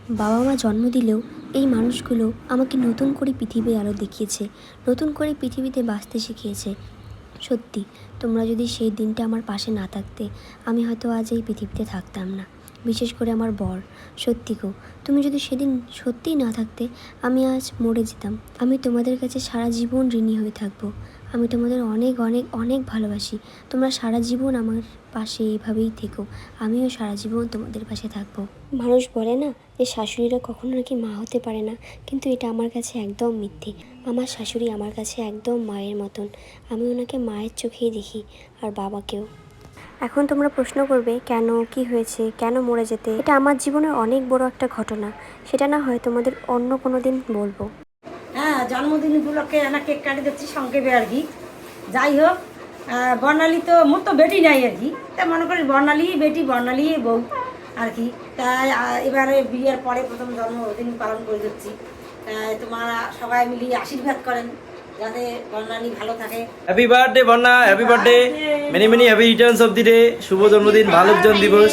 বাবা মা জন্ম দিলেও এই মানুষগুলো আমাকে নতুন করে পৃথিবীর আলো দেখিয়েছে, নতুন করে পৃথিবীতে বাঁচতে শিখিয়েছে। সত্যি, তোমরা যদি সেই দিনটা আমার পাশে না থাকতে, আমি হয়তো আজ এই পৃথিবীতে থাকতাম না। বিশেষ করে আমার বর। সত্যি গো, তুমি যদি সেদিন সত্যিই না থাকতে, আমি আজ মরে যেতাম। আমি তোমাদের কাছে সারা জীবন ঋণী হয়ে থাকবো। আমি তোমাদের অনেক অনেক অনেক ভালোবাসি। তোমরা সারা জীবন আমার পাশে এইভাবেই থেকো। আমিও সারা জীবন তোমাদের পাশে থাকবো। মানুষ বলে না যে শাশুড়িরা কখনো নাকি মা হতে পারে না, কিন্তু এটা আমার কাছে একদম মিথ্যে। আমার শাশুড়ি আমার কাছে একদম মায়ের মতন। আমি ওনাকে মায়ের চোখেই দেখি, আর বাবাকেও। এখন তোমরা প্রশ্ন করবে, কেন, কি হয়েছে, কেন মরে যেতে? এটা আমার জীবনের অনেক বড় একটা ঘটনা। সেটা না হয় তোমাদের অন্য কোনো দিন বলবো। হ্যাঁ, জন্মদিন উপলক্ষে না কেক কাটি দিচ্ছি সংক্ষেপে আর কি। যাই হোক, বর্ণালী তো মোর তো বেটি নাই আর কি, তা মনে করি বর্ণালী বেটি, বর্ণালী বউ আর কি। তাই এবারে বিয়ের পরে প্রথম জন্মদিন পালন করে দিচ্ছি। তাই তোমরা সবাই মিলিয়ে আশীর্বাদ করেন যাতে বর্ণালী ভালো থাকে। Happy birthday Bonya, happy birthday, many many happy returns of the day. শুভ জন্মদিন, ভালোজন দিবস।